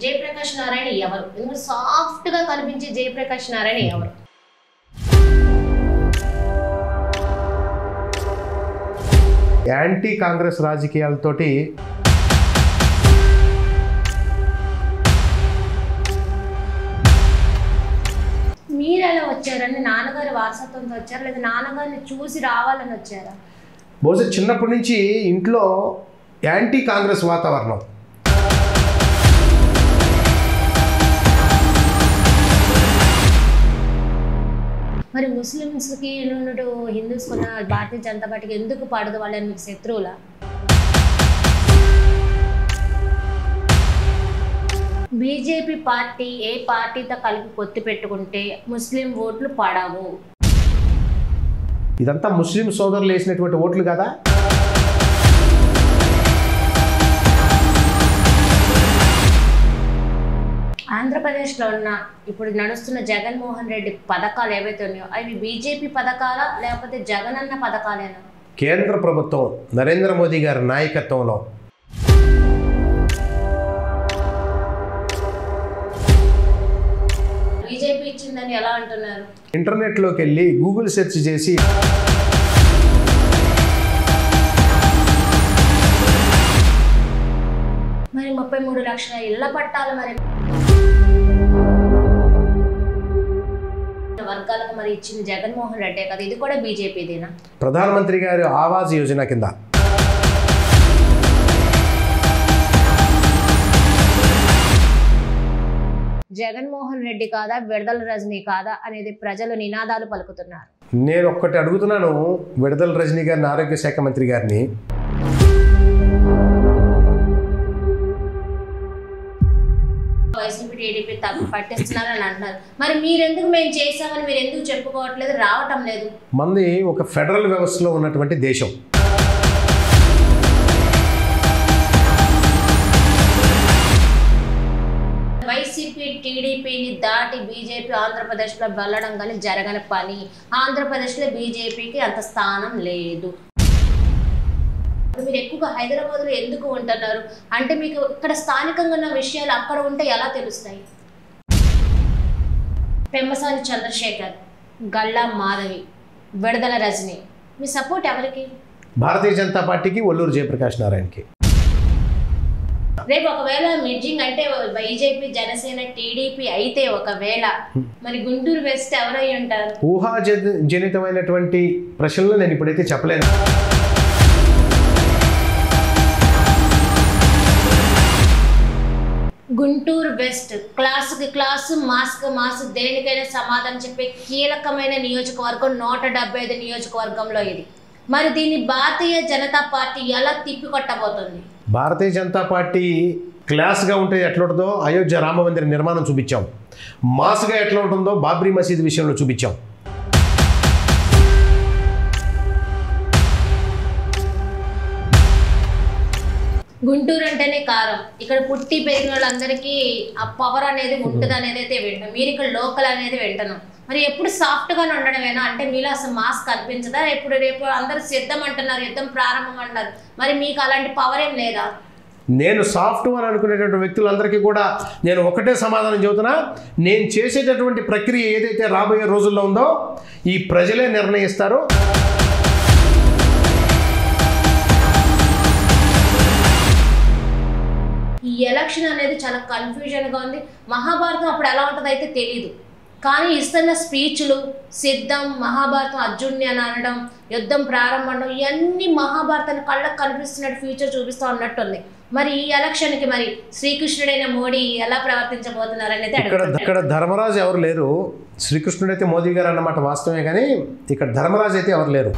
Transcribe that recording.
జయప్రకాష్ నారాయణ ఎవరు? ఎందుకంటే సాఫ్ట్ గా కనిపించే జయప్రకాష్ నారాయణ ఎవరు? యాంటీ కాంగ్రెస్ రాజకీయాలతోటి మీరు ఎలా వచ్చారని నాన్నగారి వారసత్వంతో వచ్చారా లేదా నాన్నగారిని చూసి రావాలని వచ్చారా? బహుశా చిన్నప్పటి నుంచి ఇంట్లో యాంటీ కాంగ్రెస్ వాతావరణం. మరి ముస్లిమ్స్కి హిందూస్ కొన్న భారతీయ జనతా పార్టీకి ఎందుకు పడదు? వాళ్ళని మీకు శత్రువులా? బీజేపీ పార్టీ ఏ పార్టీతో కలిపి పొత్తు పెట్టుకుంటే ముస్లిం ఓట్లు పడవు. ఇదంతా ముస్లిం సోదరులు వేసినటువంటి ఓట్లు కదా. ఆంధ్రప్రదేశ్లో ఉన్న ఇప్పుడు నడుస్తున్న జగన్మోహన్ రెడ్డి పథకాలు ఏవైతే ఉన్నాయో అవి బీజేపీ పథకాలా లేకపోతే జగనన్న పథకాలేనా? కేంద్ర ప్రభుత్వం నరేంద్ర మోదీ గారి నాయకత్వంలో బీజేపీ ఇచ్చిందని ఎలా అంటున్నారు? ఇంటర్నెట్లోకి వెళ్ళి గూగుల్ సెర్చ్ చేసి మరి 33 లక్షల ఇళ్ల పట్టాలు మరి వర్గాలకు మరి ఇచ్చింది జగన్మోహన్ రెడ్డే కదా, ఇది కూడా బీజేపీదేనా? ప్రధానమంత్రి గారి ఆవాస్ యోజన కింద జగన్మోహన్ రెడ్డి కాదా విడదల రజనీ కాదా అనేది ప్రజలు నినాదాలు పలుకుతున్నారు. నేను ఒక్కటి అడుగుతున్నాను విడదల రజనీ గారిని, ఆరోగ్య శాఖ మంత్రి గారిని, వైసీపీ టీడీపీ పట్టిస్తున్నారని అంటున్నారు. మరి మీరెందుకు మేము చేసామని మీరు ఎందుకు చెప్పుకోవట్లేదు, రావటం లేదు? మంది ఒక ఫెడరల్ వ్యవస్థలో ఉన్నటువంటి దేశం. వైసీపీ టీడీపీని దాటి బీజేపీ ఆంధ్రప్రదేశ్లో వెళ్ళడం కానీ జరగని పని. ఆంధ్రప్రదేశ్లో బీజేపీకి అంత స్థానం లేదు. మీరు ఎక్కువగా హైదరాబాద్లో ఎందుకు ఉంటున్నారు అంటే మీకు ఇక్కడ స్థానికంగా ఉన్న విషయాలు అక్కడ ఉంటే ఎలా తెలుస్తాయి? పెమ్మసాని చంద్రశేఖర్, గల్లా మాధవి, విడదల రజనీ, మీ సపోర్ట్ ఎవరికి? భారతీయ జనతా పార్టీకి, ఒల్లూరు జయప్రకాష్ నారాయణకి. రేపు ఒకవేళ మిడ్జింగ్ అంటే బీజేపీ జనసేన టీడీపీ అయితే ఒకవేళ మరి గుంటూరు వెస్ట్ ఎవరై ఉంటారు? ఊహాజనితమైనటువంటి ప్రశ్నలు నేను ఇప్పుడైతే చెప్పలేను. గుంటూరు వెస్ట్ క్లాసుకి క్లాసు, మాస్కి మాస్, దేనికైనా సమాధానం చెప్పే కీలకమైన నియోజకవర్గం 175 నియోజకవర్గంలో ఇది. మరి దీన్ని భారతీయ జనతా పార్టీ ఎలా తిప్పికొట్టబోతుంది? భారతీయ జనతా పార్టీ క్లాస్గా ఉంటే ఎట్లా ఉంటుందో అయోధ్య రామ మందిర నిర్మాణం చూపించాం, మాస్గా ఎట్లా ఉంటుందో బాబ్రీ మసీద్ విషయంలో చూపించాం. గుంటూరు అంటేనే కారం, ఇక్కడ పుట్టి పెరిగిన వాళ్ళందరికీ ఆ పవర్ అనేది ఉంటుంది అనేది అయితే వింటాం. మీరు ఇక్కడ లోకల్ అనేది వింటాను. మరి ఎప్పుడు సాఫ్ట్గానే ఉండడమేనా? అంటే మీలో అసలు మాస్క్ కనిపించదా? రేపు అందరూ సిద్ధం అంటున్నారు, యుద్ధం ప్రారంభం అంటారు. మరి మీకు అలాంటి పవర్ ఏం లేదా? నేను సాఫ్ట్ అని అనుకునేటువంటి వ్యక్తులందరికీ కూడా నేను ఒకటే సమాధానం చెబుతున్నా, నేను చేసేటటువంటి ప్రక్రియ ఏదైతే రాబోయే రోజుల్లో ఉందో ఈ ప్రజలే నిర్ణయిస్తారు. ఈ ఎలక్షన్ అనేది చాలా కన్ఫ్యూజన్గా ఉంది. మహాభారతం అప్పుడు ఎలా ఉంటుందో అయితే తెలీదు, కానీ ఇస్తున్న స్పీచ్లు సిద్ధం, మహాభారతం అర్జున్ని అని అనడం, యుద్ధం ప్రారంభం, ఇవన్నీ మహాభారతాన్ని కళ్ళకు కనిపిస్తున్నట్టు ఫ్యూచర్ చూపిస్తూ ఉన్నట్టుంది. మరి ఈ ఎలక్షన్కి మరి శ్రీకృష్ణుడైన మోడీ ఎలా ప్రవర్తించబోతున్నారు అనేది ఇక్కడ ధర్మరాజు ఎవరు లేరు. శ్రీకృష్ణుడైతే మోదీ గారు అన్నమాట వాస్తవమే, కానీ ఇక్కడ ధర్మరాజు అయితే ఎవరు లేరు.